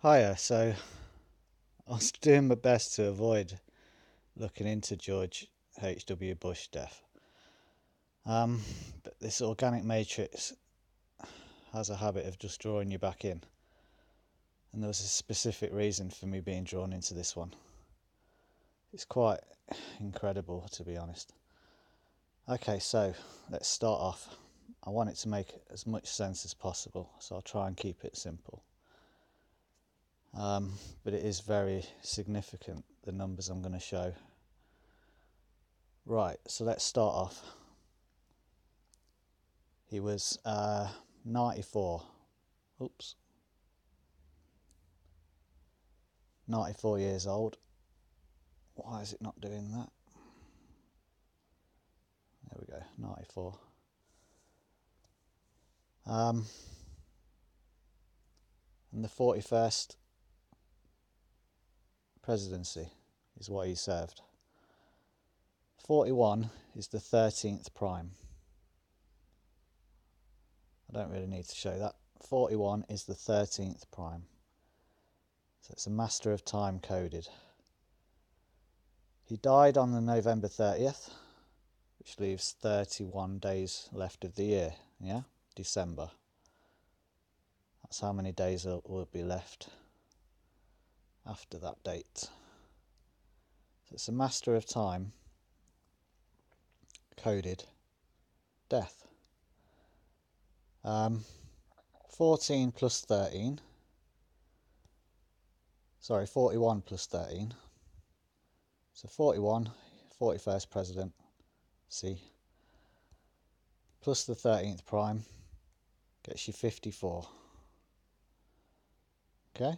Hiya, so I was doing my best to avoid looking into George H.W. Bush death. Um, but this organic matrix has a habit of just drawing you back in, and there was a specific reason for me being drawn into this one. It's quite incredible, to be honest. Okay, so let's start off. I want it to make as much sense as possible, so I'll try and keep it simple. But it is very significant, the numbers I'm going to show. Right, so let's start off. He was 94. Oops. 94 years old. Why is it not doing that? There we go, 94. And the 41st presidency is what he served. 41 is the 13th prime. I don't really need to show that. 41 is the 13th prime. So it's a master of time coded. He died on the November 30th, which leaves 31 days left of the year, yeah? December. That's how many days will be left after that date. So it's a master of time coded death. 14 plus 13. Sorry, 41 plus 13. So 41, 41st president, C, plus the 13th prime gets you 54. Okay?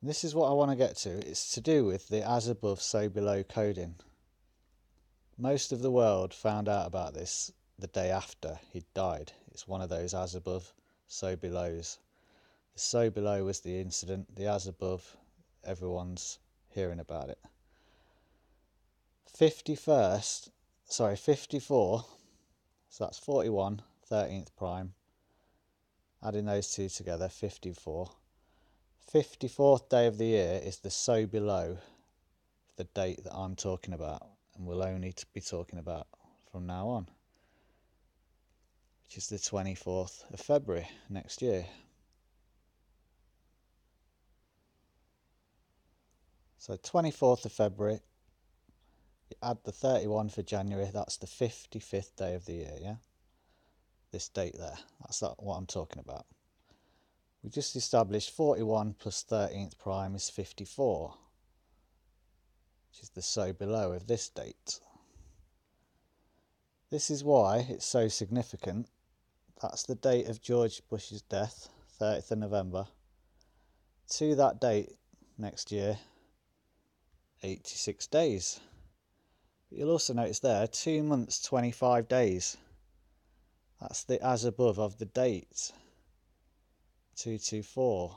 And this is what I want to get to. It's to do with the as above, so below coding. Most of the world found out about this the day after he'd died. It's one of those as above, so belows. The so below was the incident, the as above, everyone's hearing about it. 54, so that's 41, 13th prime. Adding those two together, 54. 54th day of the year is the so below, the date that I'm talking about, and we'll only be talking about from now on, which is the 24th of February next year. So 24th of February, you add the 31 for January, that's the 55th day of the year, yeah? This date there, that's what I'm talking about. We just established 41 plus 13th prime is 54, which is the so below of this date. This is why it's so significant. That's the date of George Bush's death, 30th of November. To that date next year, 86 days. But you'll also notice there, 2 months, 25 days. That's the as above of the date. 224,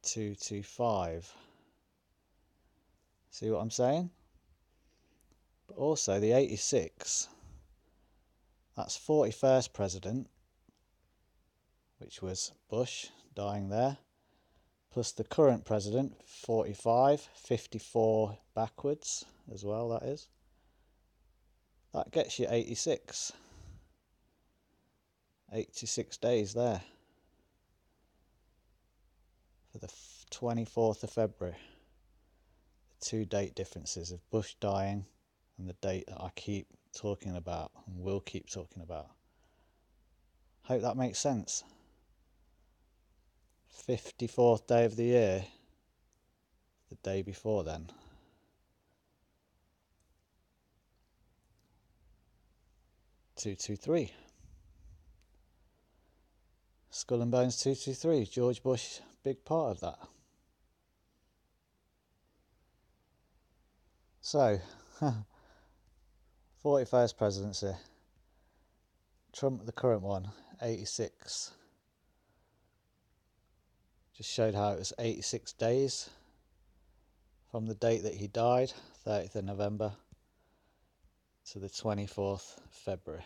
225. See what I'm saying? But also the 86, that's 41st president, which was Bush, dying there, plus the current president, 45, 54 backwards as well, that is. That gets you 86. 86 days there for the 24th of February. The two date differences of Bush dying and the date that I keep talking about and will keep talking about. Hope that makes sense. 54th day of the year, the day before then. Two, two, three. Skull and Bones 223. George Bush, big part of that. So, 41st presidency. Trump, the current one, 86. Just showed how it was 86 days from the date that he died, 30th of November, to the 24th of February.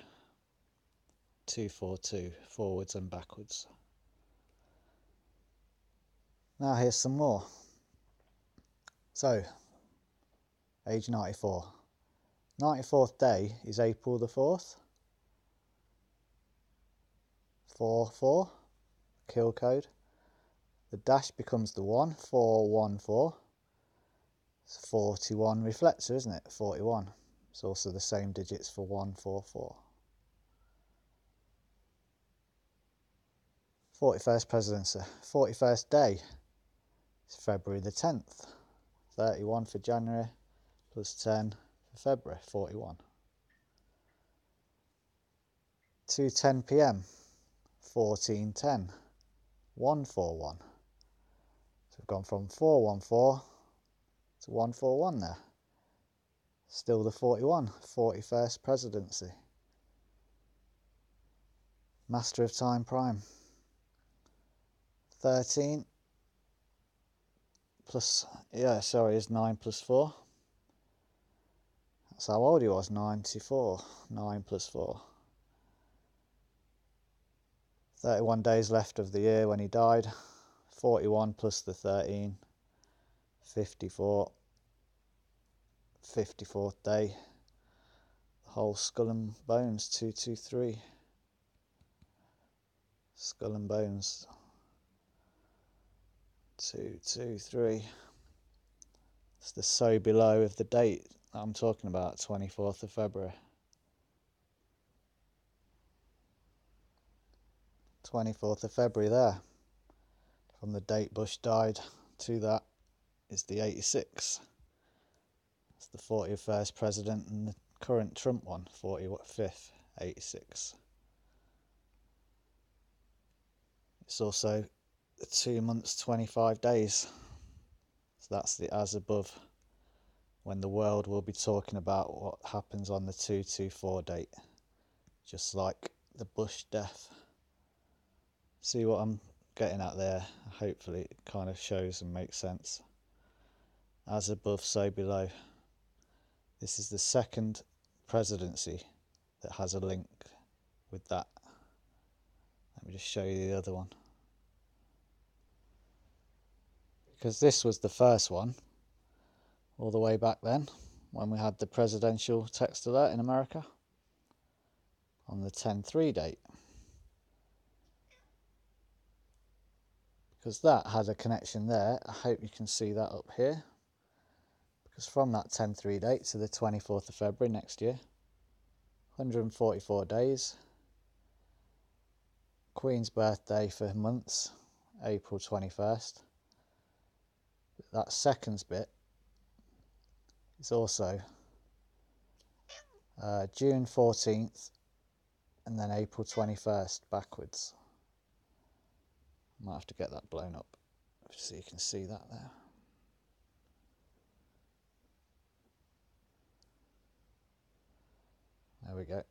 242, forwards and backwards. Now here's some more. So, age 94. 94th day is April the 4th. 4-4, kill code. The dash becomes the 1, 4-1-4. It's 41 reflector, isn't it? 41. It's also the same digits for 1-4-4. 41st presidency. 41st day is February the 10th. 31 for January plus 10 for February, 41. 2:10 p.m. 14:10. 141. So we've gone from 414 to 141 there. Still the 41, 41st presidency. Master of Time Prime. 13 plus, is 9 plus 4. That's how old he was, 94. 9 plus 4. 31 days left of the year when he died. 41 plus the 13. 54. 54th day. The whole Skull and Bones, 223. Skull and Bones, 223. It's the so below of the date that I'm talking about, 24th of February. 24th of February there. From the date Bush died to that is the 86. It's the 41st president and the current Trump one, 45th, 86. It's also the 2 months, 25 days. So that's the as above, when the world will be talking about what happens on the 224 date. Just like the Bush death. See what I'm getting at there? Hopefully it kind of shows and makes sense. As above, so below. This is the second presidency that has a link with that. Let me just show you the other one. Because this was the first one, all the way back then, when we had the presidential text alert in America, on the 10-3 date. Because that had a connection there, I hope you can see that up here. Because from that 10-3 date to the 24th of February next year, 144 days. Queen's birthday for months, April 21st. That seconds bit is also June 14th and then April 21st backwards. Might have to get that blown up so you can see that there. There we go.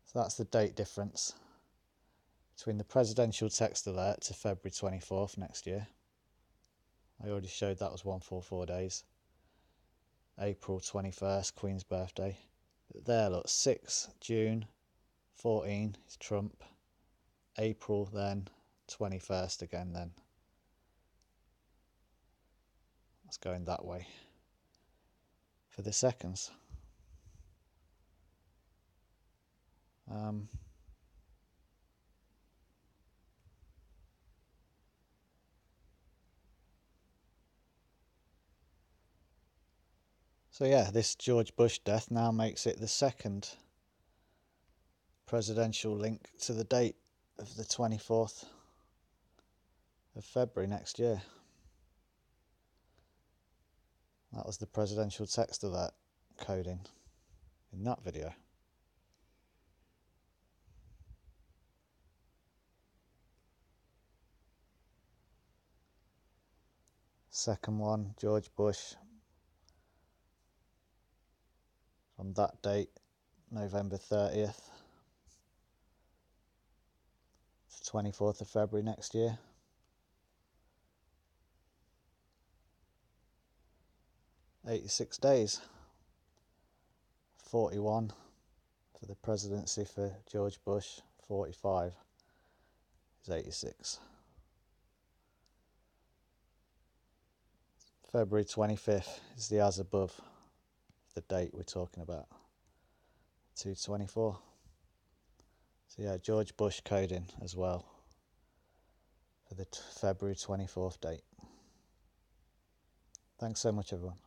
So that's the date difference between the presidential text alert to February 24th next year. I already showed that was 144 days. April 21st, Queen's birthday. But there, look, 6 June 14 is Trump. April then, 21st again then. That's going that way for the seconds. So yeah, this George Bush death now makes it the second presidential link to the date of the 24th of February next year. That was the presidential text alert coding in that video. Second one, George Bush, from that date, November 30th to 24th of February next year. "86 days. 41 for the presidency for George Bush, 45 is 86. February 25th is the as above, the date we're talking about, 224. So yeah, George Bush coding as well for the February 24th date. Thanks so much, everyone.